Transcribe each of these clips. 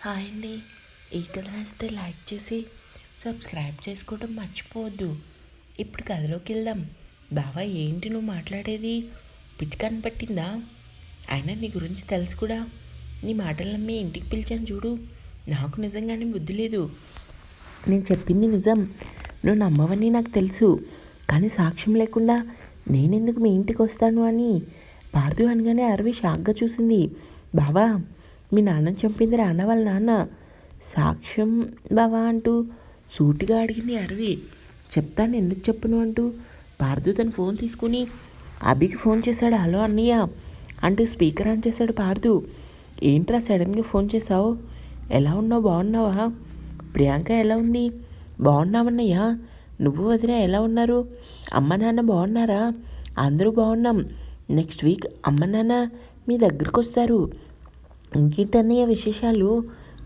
Hi అండి. ఈ కథ నచ్చితే లైక్ చేసి సబ్స్క్రైబ్ చేసుకోవడం మర్చిపోవద్దు. ఇప్పుడు కథలోకి వెళ్దాం. బావా, ఏంటి నువ్వు మాట్లాడేది? పిచ్చి పట్టిందా? అయినా నీ గురించి తెలుసు కూడా. నీ మాటలు నమ్మి ఇంటికి పిలిచాను చూడు. నాకు నిజంగానే బుద్ధి లేదు. నేను చెప్పింది నిజం, నువ్వు నమ్మవని నాకు తెలుసు. కానీ సాక్ష్యం లేకుండా నేనెందుకు మీ ఇంటికి వస్తాను అని పార్దు అనగానే అరవి షాక్గా చూసింది. బావా, మీ నాన్నని చంపింది రానా వాళ్ళ నాన్న. సాక్ష్యం బావా అంటూ సూటిగా అడిగింది అరవి. చెప్తాను, ఎందుకు చెప్పను అంటూ పార్దు తన ఫోన్ తీసుకుని అభికి ఫోన్ చేశాడు. హలో అన్నయ్య అంటూ స్పీకర్ ఆన్ చేశాడు పార్దు. ఏంట్రా సడన్గా ఫోన్ చేశావు? ఎలా ఉన్నావు? బాగున్నావా? ప్రియాంక ఎలా ఉంది? బాగున్నామన్నయ్య. నువ్వు వదిన ఎలా ఉన్నారు? అమ్మ నాన్న బాగున్నారా? అందరూ బాగున్నాం. నెక్స్ట్ వీక్ అమ్మ నాన్న మీ దగ్గరకు వస్తారు. ఇంకేంటన్నయ్య విశేషాలు?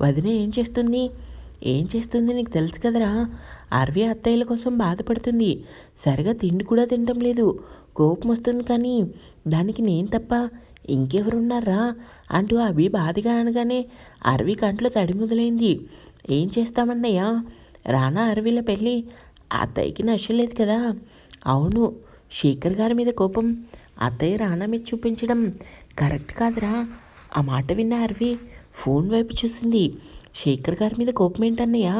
వదిన ఏం చేస్తుంది? నీకు తెలుసు కదరా. అరవి అత్తయ్యల కోసం బాధపడుతుంది. సరిగా తిండి కూడా తినడం లేదు. కోపం వస్తుంది, కానీ దానికి నేను తప్ప ఇంకెవరున్నారా అంటూ అభి బాధగా అనగానే అరవి కంట్లో తడి మొదలైంది. ఏం చేస్తామన్నయ్యా? రానా అరవిల పెళ్ళి అత్తయ్యకి నచ్చలేదు కదా. అవును, శేఖర్ గారి మీద కోపం అత్తయ్య రానా మీద చూపించడం కరెక్ట్ కాదురా. ఆ మాట విన్న అరవి ఫోన్ వైపు చూసింది. శేఖర్ గారి మీద కోపం ఏంటన్నయ్యా?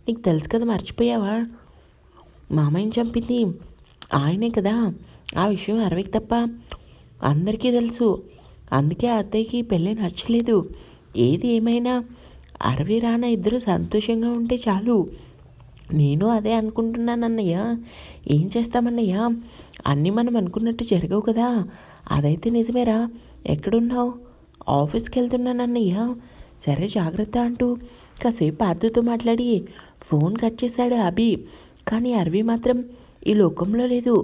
నీకు తెలుసు కదా, మర్చిపోయావా? మామయ్యని చంపింది ఆయనే కదా. ఆ విషయం అరవికి తప్ప అందరికీ తెలుసు. అందుకే అత్తయ్యకి పెళ్ళి నచ్చలేదు. ఏది ఏమైనా అరవి రానా ఇద్దరు సంతోషంగా ఉంటే చాలు. నేను అదే అనుకుంటున్నానన్నయ్య. ఏం చేస్తామన్నయ్య? అన్నీ మనం అనుకున్నట్టు జరగవు కదా. అదైతే నిజమేరా. ఎక్కడున్నావు? ఆఫీస్కి వెళ్తున్నానన్నయ్య. సరే, జాగ్రత్త అంటూ కాసేపు పార్దుతో మాట్లాడి ఫోన్ కట్ చేశాడు అభి. కానీ అరవి మాత్రం ఈ లోకంలో లేదు.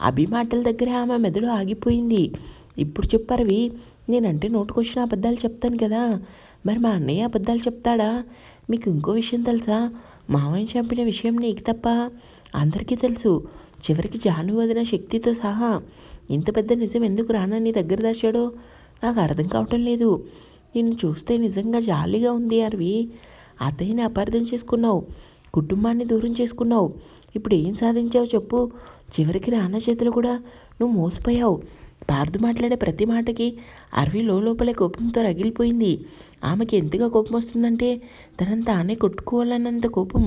అభి మాటల దగ్గర ఆమె మెదడు ఆగిపోయింది. ఇప్పుడు చెప్పు అరవి, నేనంటే నోటుకొచ్చిన అబద్ధాలు చెప్తాను కదా. మరి మా అన్నయ్య అబద్ధాలు చెప్తాడా? మీకు ఇంకో విషయం తెలుసా? మామయ్య చంపిన విషయం నీకు తప్ప అందరికీ తెలుసు. చివరికి జాను వదిన శక్తితో సహా. ఇంత పెద్ద నిజం ఎందుకు రానా నీ దగ్గర దాచాడో నాకు అర్థం కావటం లేదు. నిన్ను చూస్తే నిజంగా జాలీగా ఉంది అరవి. అత్తయ్యని అపార్థం చేసుకున్నావు, కుటుంబాన్ని దూరం చేసుకున్నావు. ఇప్పుడు ఏం సాధించావు చెప్పు? చివరికి రానా చేతులు కూడా నువ్వు మోసపోయావు. పార్దు మాట్లాడే ప్రతి మాటకి అరవి లోపలే కోపంతో రగిలిపోయింది. ఆమెకి ఎంతగా కోపం వస్తుందంటే తనని తానే కొట్టుకోవాలన్నంత కోపం.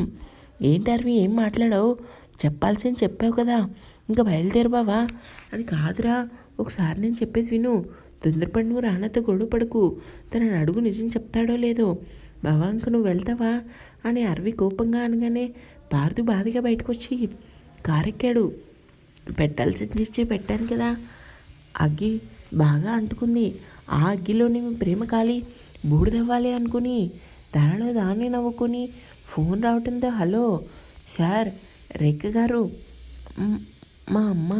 ఏంటి అరవి, ఏం మాట్లాడావు? చెప్పాల్సింది చెప్పావు కదా, ఇంకా బయలుదేరు బావా. అది కాదురా, ఒకసారి నేను చెప్పేది విను. తొందరపడి నువ్వు రానాతో గొడవ పడకు. తనని అడుగు, నిజం చెప్తాడో లేదో. బావా, ఇంక నువ్వు వెళ్తావా అని అరవి కోపంగా అనగానే పార్దు బాధగా బయటకు వచ్చి కారెక్కాడు. పెట్టాల్సింది ఇచ్చి పెట్టాను కదా. అగ్గి బాగా అంటుకుంది. ఆ అగ్గిలోని ప్రేమ కాలి బూడిదవ్వాలి అనుకుని తనలో దాన్ని నవ్వుకొని ఫోన్ రావటంతో, హలో సార్, రేఖ గారు, మా అమ్మ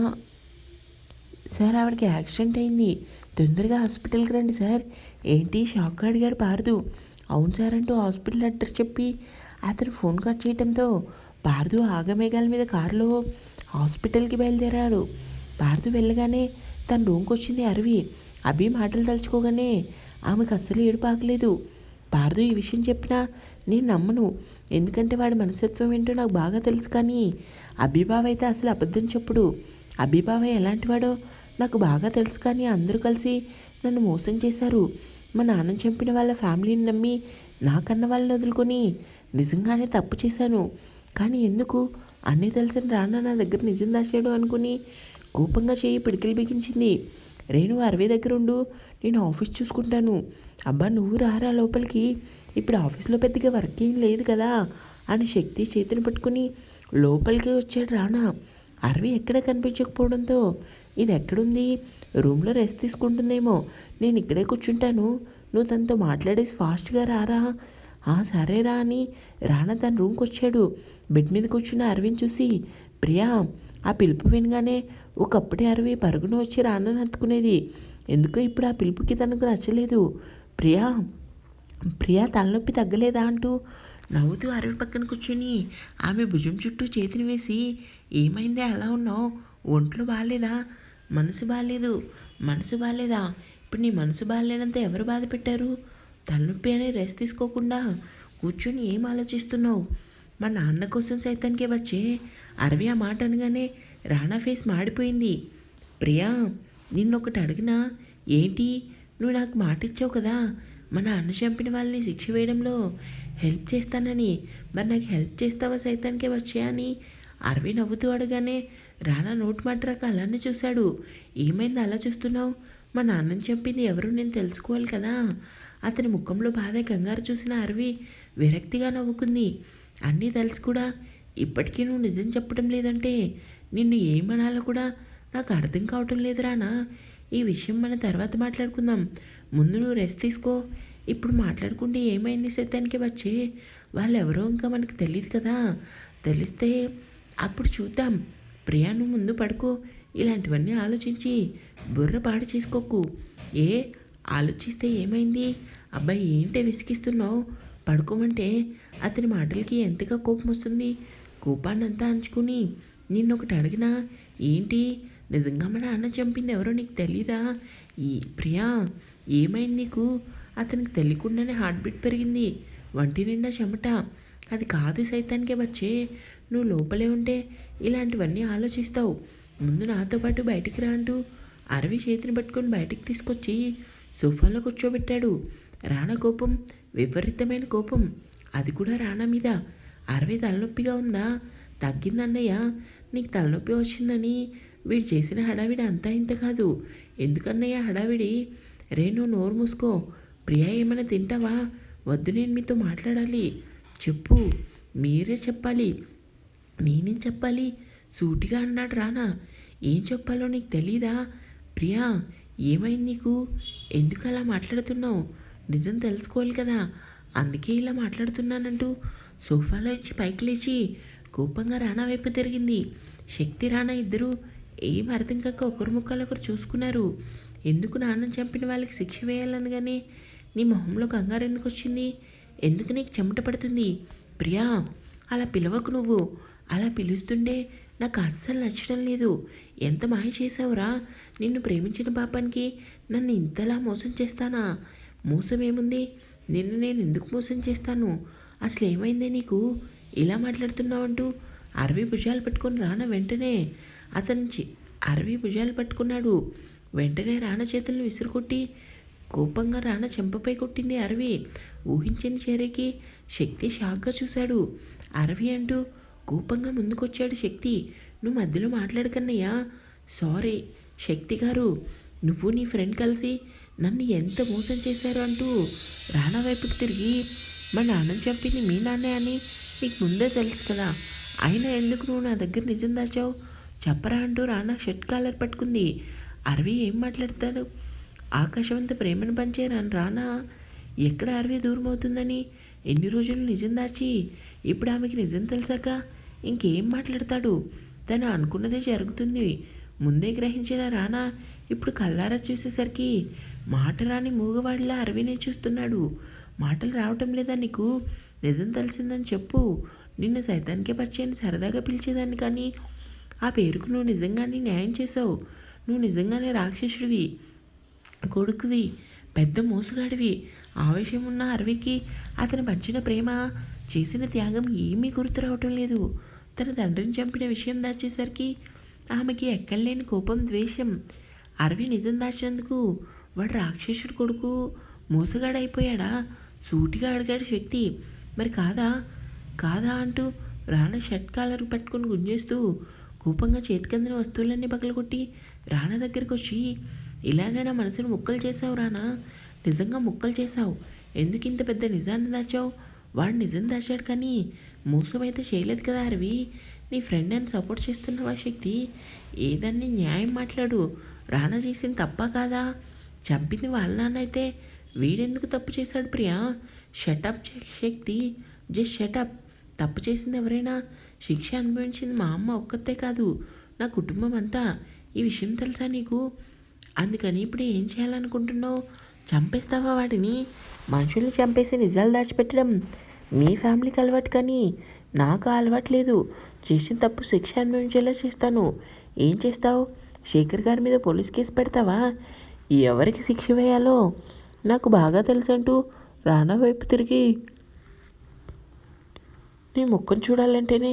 సార్, ఆవిడకి యాక్సిడెంట్ అయింది, తొందరగా హాస్పిటల్కి రండి సార్. ఏంటి, షాక్గా అడిగాడు పార్దు. అవును సార్ అంటూ హాస్పిటల్ అడ్రస్ చెప్పి అతను ఫోన్ కట్ చేయడంతో పార్దు ఆగమేఘాల మీద కారులో హాస్పిటల్కి బయలుదేరాడు. పార్దు వెళ్ళగానే తన రూమ్కి వచ్చింది అరవి. అభి మాటలు తలుచుకోగానే ఆమెకు అస్సలు ఏడుపు ఆగలేదు. పార్దు ఈ విషయం చెప్పినా నేను నమ్మను, ఎందుకంటే వాడి మనస్తత్వం ఏంటో నాకు బాగా తెలుసు. కానీ అభిబావ అయితే అసలు అబద్ధం చెప్పుడు. అభిబావ ఎలాంటివాడో నాకు బాగా తెలుసు. కానీ అందరూ కలిసి నన్ను మోసం చేశారు. మా నాన్న చంపిన వాళ్ళ ఫ్యామిలీని నమ్మి నాకన్న వాళ్ళని వదులుకొని నిజంగానే తప్పు చేశాను. కానీ ఎందుకు అన్నీ తెలిసిన రానా నా దగ్గర నిజం దాచాడు అనుకుని కోపంగా చేయి పిడికిలు బిగించింది. రేణు, అరవి దగ్గర ఉండు, నేను ఆఫీస్ చూసుకుంటాను. అబ్బా, నువ్వు రారా లోపలికి, ఇప్పుడు ఆఫీస్లో పెద్దగా వర్క్ ఏం లేదు కదా అని శక్తి చేతిని పట్టుకుని లోపలికి వచ్చాడు రానా. అరవి ఎక్కడ కనిపించకపోవడంతో ఇది ఎక్కడుంది, రూమ్లో రెస్ట్ తీసుకుంటుందేమో, నేను ఇక్కడే కూర్చుంటాను, నువ్వు తనతో మాట్లాడేసి ఫాస్ట్గా రారా. సరేరా అని రానా తన రూమ్కి వచ్చాడు. బెడ్ మీద కూర్చున్న అరవిని చూసి, ప్రియా, ఆ పిలుపు వినగానే ఒకప్పుడే అరవి పరుగున వచ్చి రానాని హత్తుకునేది. ఎందుకో ఇప్పుడు ఆ పిలుపుకి తనకు నచ్చలేదు. ప్రియా, ప్రియా, తలనొప్పి తగ్గలేదా అంటూ నవ్వుతూ అరవి పక్కన కూర్చొని ఆమె భుజం చుట్టూ చేతిని వేసి, ఏమైందే అలా ఉన్నావు? ఒంట్లో బాగాలేదా? మనసు బాగాలేదు. మనసు బాగాలేదా? ఇప్పుడు నీ మనసు బాగాలేనంత ఎవరు బాధ పెట్టారు? తలనొప్పి అనే రెస్ట్ తీసుకోకుండా కూర్చొని ఏం ఆలోచిస్తున్నావు? మా నాన్న కోసం సైతానికే వచ్చే అరవి ఆ మాట అనగానే రానా ఫేస్ మాడిపోయింది. ప్రియా, నిన్నొకటి అడిగినా ఏంటి? నువ్వు నాకు మాట ఇచ్చావు కదా మా నాన్న చంపిన వాళ్ళని శిక్ష వేయడంలో హెల్ప్ చేస్తానని. మరి నాకు హెల్ప్ చేస్తావా సైతానికే వచ్చే అని అరవి నవ్వుతూ అడగానే రానా నోటి మాట రాక అలానే చూశాడు. ఏమైంది అలా చూస్తున్నావు? మా నాన్నని చంపింది ఎవరు నేను తెలుసుకోవాలి కదా. అతని ముఖంలో బాధ కంగారు చూసిన అరవి విరక్తిగా నవ్వుకుంది. అన్నీ తెలుసు కూడా ఇప్పటికీ నువ్వు నిజం చెప్పడం లేదంటే నిన్ను ఏమనాలో కూడా నాకు అర్థం కావటం లేదు రానా. ఈ విషయం మన తర్వాత మాట్లాడుకుందాం. ముందు నువ్వు రెస్ట్ తీసుకో. ఇప్పుడు మాట్లాడుకుంటే ఏమైంది సత్యానికి వచ్చే వాళ్ళు ఎవరో ఇంకా మనకు తెలియదు కదా. తెలిస్తే అప్పుడు చూద్దాం. ప్రియా, నువ్వు ముందు పడుకో. ఇలాంటివన్నీ ఆలోచించి బుర్ర పాడు చేసుకోకు. ఏ ఆలోచిస్తే ఏమైంది? అబ్బాయి ఏంటే విసిగిస్తున్నావు? పడుకోమంటే అతని మాటలకి ఎంతగా కోపం వస్తుంది. కోపాన్నంతా అంచుకుని నిన్నొకటి అడిగినా ఏంటి? నిజంగా మా నాన్న చంపింది ఎవరో నీకు తెలీదా? ఈ ప్రియా, ఏమైంది నీకు? అతనికి తెలియకుండానే హార్ట్ బీట్ పెరిగింది. వంటి నిండా చెమట. అది కాదు సైతానికే వచ్చే నువ్వు లోపలే ఉంటే ఇలాంటివన్నీ ఆలోచిస్తావు. ముందు నాతో పాటు బయటికి రా అంటూ అరవి చేతిని పట్టుకొని బయటికి తీసుకొచ్చి సోఫాలో కూర్చోబెట్టాడు. రానా కోపం, విపరీతమైన కోపం. అది కూడా రానా మీద. అరవి తలనొప్పిగా ఉందా? తగ్గిందన్నయ్య. నీకు తలనొప్పి వచ్చిందని వీడు చేసిన హడావిడి అంతా ఇంత కాదు. ఎందుకన్నయ్య హడావిడి? రే, నువ్వు నోరు మూసుకో. ప్రియా, ఏమైనా తింటావా? వద్దు, నేను మీతో మాట్లాడాలి. చెప్పు. మీరే చెప్పాలి. నేనేం చెప్పాలి? సూటిగా అన్నాడు రానా. ఏం చెప్పాలో నీకు తెలీదా? ప్రియా, ఏమైంది నీకు? ఎందుకు అలా మాట్లాడుతున్నావు? నిజం తెలుసుకోవాలి కదా, అందుకే ఇలా మాట్లాడుతున్నానంటూ సోఫాలో ఇచ్చి పైకి లేచి కోపంగా రానా వైపు తిరిగింది. శక్తి, రానా ఇద్దరు ఏం అర్థం కాక ఒకరి ముఖాలు ఒకరు చూసుకున్నారు. ఎందుకు నాన్నని చంపిన వాళ్ళకి శిక్ష వేయాలని కానీ నీ మొహంలో కంగారు ఎందుకు వచ్చింది? ఎందుకు నీకు చెమట పడుతుంది? ప్రియా, అలా పిలవకు నువ్వు. అలా పిలుస్తుండే నాకు అస్సలు నచ్చడం లేదు. ఎంత మాయ చేసావురా? నిన్ను ప్రేమించిన పాపానికి నన్ను ఇంతలా మోసం చేస్తానా? మోసం ఏముంది? నిన్ను నేను ఎందుకు మోసం చేస్తాను? అసలు ఏమైందే నీకు ఇలా మాట్లాడుతున్నావంటూ అరవి భుజాలు పట్టుకొని రానా వెంటనే అరవి భుజాలు పట్టుకున్నాడు. వెంటనే రానా చేతులను విసురుకొట్టి కోపంగా రానా చెంపపై కొట్టింది అరవి. ఊహించని చర్యకి శక్తి షాక్గా చూశాడు. అరవి అంటూ కోపంగా ముందుకొచ్చాడు శక్తి. నువ్వు మధ్యలో మాట్లాడకన్నయ్యా. సారీ శక్తి గారు, నువ్వు నీ ఫ్రెండ్ కలిసి నన్ను ఎంత మోసం చేశారు అంటూ రానా వైపుకి తిరిగి మా నాన్నని చంపింది మీ నాన్నే అని నీకు ముందే తెలుసు కదా, అయినా ఎందుకు నువ్వు నా దగ్గర నిజం దాచావు? చెప్పరా అంటూ రానా షర్ట్ కాలర్ పట్టుకుంది. అరవి ఏం మాట్లాడతాడు? ఆకాశవంత ప్రేమను పంచే రానా ఎక్కడ అరవి దూరం అవుతుందని ఎన్ని రోజులు నిజం దాచి ఇప్పుడు ఆమెకి నిజం తెలిసాక ఇంకేం మాట్లాడతాడు? తను అనుకున్నదే జరుగుతుంది ముందే గ్రహించిన రానా ఇప్పుడు కల్లారా చూసేసరికి మాట రాని మూగవాడిలా అరవినే చూస్తున్నాడు. మాటలు రావటం లేదా నీకు? నిజం తెలిసిందని చెప్పు. నిన్ను సైతానికే పచ్చేని సరదాగా పిలిచేదాన్ని, కానీ ఆ పేరుకు నువ్వు నిజంగానే న్యాయం చేసావు. నువ్వు నిజంగానే రాక్షసుడివి, కొడుకువి, పెద్ద మోసగాడివి. ఆవేశం ఉన్న అరవికి అతను పంచిన ప్రేమ, చేసిన త్యాగం ఏమీ గుర్తు రావటం లేదు. తన తండ్రిని చంపిన విషయం దాచేసరికి ఆమెకి ఎక్కడలేని కోపం, ద్వేషం. అరవి నిజం దాచేందుకు వాడు రాక్షసుడు కొడుకు మోసగాడైపోయాడా? సూటిగా అడిగాడు శక్తి. మరి కాదా కాదా అంటూ రానా షర్ట్ కాలర్ పట్టుకొని గుంజేస్తూ కోపంగా చేతికందిన వస్తువులన్నీ పగలగొట్టి రానా దగ్గరికి వచ్చి, ఇలానే నా మనసును ముక్కలు చేసావు రానా, నిజంగా ముక్కలు చేసావు. ఎందుకు ఇంత పెద్ద నిజాన్ని దాచావు? వాడు నిజం దాచాడు కానీ మోసం అయితే చేయలేదు కదా అరవి. నీ ఫ్రెండ్ అని సపోర్ట్ చేస్తున్నావా శక్తి? ఏదన్నీ న్యాయం మాట్లాడు. రానా చేసింది తప్పా కాదా? చంపింది వాళ్ళ నాన్న అయితే వీడెందుకు తప్పు చేశాడు ప్రియా? షటప్ శక్తి, జస్ట్ షటప్. తప్పు చేసింది ఎవరైనా శిక్ష అనుభవించింది మా అమ్మ ఒక్కతే కాదు, నా కుటుంబం అంతా. ఈ విషయం తెలుసా నీకు? అందుకని ఇప్పుడు ఏం చేయాలనుకుంటున్నావు? చంపేస్తావా వాడిని? మనుషుల్ని చంపేసి నిజాలు దాచిపెట్టడం మీ ఫ్యామిలీకి అలవాటు, కానీ నాకు అలవాటు లేదు. చేసిన తప్పు శిక్ష అనుభవించేలా చేస్తాను. ఏం చేస్తావు? శేఖర్ గారి మీద పోలీస్ కేసు పెడతావా? ఎవరికి శిక్ష వేయాలో నాకు బాగా తెలుసు అంటూ రానా వైపు తిరిగి నీ ముఖం చూడాలంటేనే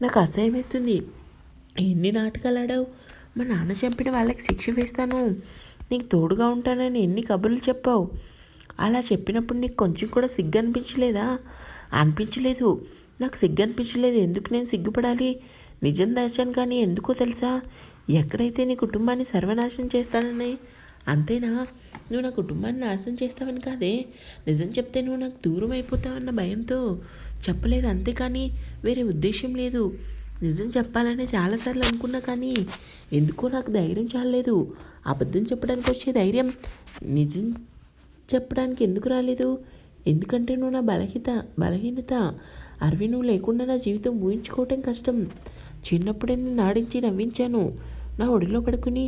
నాకు అసహ్యం వేస్తుంది. ఎన్ని నాటకాలు ఆడావు, మా నాన్న చంపిన వాళ్ళకి శిక్ష వేస్తాను, నీకు తోడుగా ఉంటానని ఎన్ని కబుర్లు చెప్పావు. అలా చెప్పినప్పుడు నీకు కొంచెం కూడా సిగ్గు అనిపించలేదా? అనిపించలేదు. నాకు సిగ్గు అనిపించలేదు. ఎందుకు నేను సిగ్గుపడాలి? నిజం దాచాను, కానీ ఎందుకో తెలుసా? ఎక్కడైతే నీ కుటుంబాన్ని సర్వనాశనం చేస్తానని, అంతేనా? నువ్వు నా కుటుంబాన్ని నాశనం చేస్తావని కాదే, నిజం చెప్తే నువ్వు నాకు దూరం అయిపోతావన్న భయంతో చెప్పలేదు, అంతేకాని వేరే ఉద్దేశం లేదు. నిజం చెప్పాలని చాలాసార్లు అనుకున్నా, కానీ ఎందుకో నాకు ధైర్యం చాలలేదు. అబద్ధం చెప్పడానికి వచ్చే ధైర్యం నిజం చెప్పడానికి ఎందుకు రాలేదు? ఎందుకంటే నువ్వు నా బలహీనత. అరవి, నువ్వు లేకుండా నా జీవితం ఊహించుకోవటం కష్టం. చిన్నప్పుడే నేను ఆడించి నవ్వించాను. నా ఒడిలో పడుకుని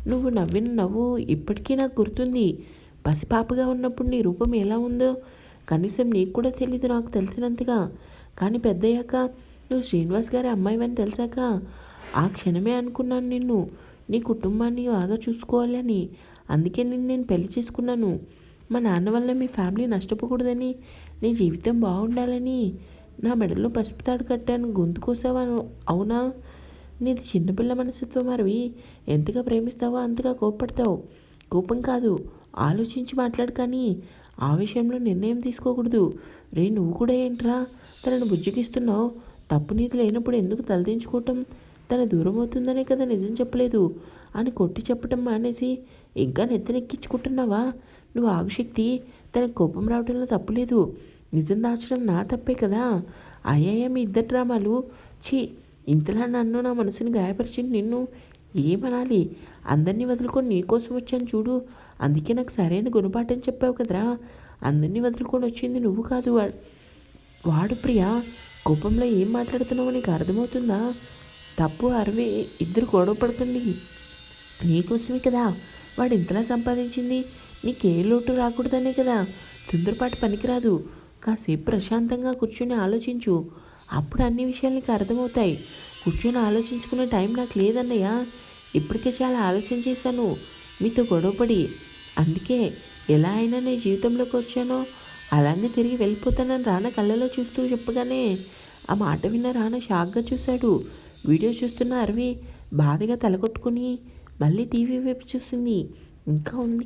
నువ్వు నవ్విన నవ్వు ఇప్పటికీ నాకు గుర్తుంది. పసిపాపగా ఉన్నప్పుడు నీ రూపం ఎలా ఉందో కనీసం నీకు కూడా తెలీదు, నాకు తెలిసినంతగా. కానీ పెద్దయ్యాక నువ్వు శ్రీనివాస్ గారి అమ్మాయివని తెలిసాక ఆ క్షణమే అనుకున్నాను నీ కుటుంబాన్ని బాగా చూసుకోవాలని. అందుకే నేను పెళ్లి చేసుకున్నాను. మా నాన్న వల్ల మీ ఫ్యామిలీ నష్టపోకూడదని, నీ జీవితం బాగుండాలని నా మెడలో పసుపు తాడు కట్టాను. గొంతు కోసావా? అవునా? నీది చిన్నపిల్ల మనస్తత్వం అరవి. ఎంతగా ప్రేమిస్తావో అంతగా కోప్పడతావు. కోపం కాదు, ఆలోచించి మాట్లాడు, కానీ ఆ విషయంలో నిర్ణయం తీసుకోకూడదు. నువ్వు కూడా ఏంట్రా తనను బుజ్జగిస్తున్నావు? తప్పు నీది లేనప్పుడు ఎందుకు తలదించుకోవటం? తన దూరం అవుతుందనే కదా నిజం చెప్పలేదు అని కొట్టి చెప్పటం మానేసి ఇంకా నెత్తనెక్కించుకుంటున్నావా? నువ్వు ఆగుశక్తి. తనకు కోపం రావడంలో తప్పులేదు. నిజం దాచడం నా తప్పే కదా. అయ్యాయ మీ ఇద్దరు డ్రామాలు. ఇంతలా నన్ను, నా మనసుని గాయపరిచి నిన్ను ఏమనాలి? అందరినీ వదులుకొని నీకోసం వచ్చాను చూడు. అందుకే నాకు సరైన గుణపాఠం చెప్పావు కదరా. అందరినీ వదులుకొని వచ్చింది నువ్వు కాదు, వాడు. ప్రియా, కోపంలో ఏం మాట్లాడుతున్నావో నీకు అర్థమవుతుందా? తప్పు అరవే, ఇద్దరు గొడవ పడకండి. నీకోసమే కదా వాడు ఇంతలా సంపాదించింది. నీకే లోటు రాకూడదనే కదా. తొందరపాటు పనికిరాదు. కాసేపు ప్రశాంతంగా కూర్చొని ఆలోచించు. అప్పుడు అన్ని విషయాలు నీకు అర్థమవుతాయి. కూర్చొని ఆలోచించుకునే టైం నాకు లేదన్నయ్య. ఇప్పటికే చాలా ఆలోచన చేశాను మీతో గొడవపడి. అందుకే ఎలా అయినా నీ జీవితంలోకి వచ్చానో అలానే తిరిగి వెళ్ళిపోతానని రానా కళ్ళలో చూస్తూ చెప్పగానే ఆ మాట విన్న రానా షాక్గా చూశాడు. వీడియో చూస్తున్న అరవి బాధగా తలకొట్టుకుని మళ్ళీ టీవీ వైపు చూసింది. ఇంకా ఉంది.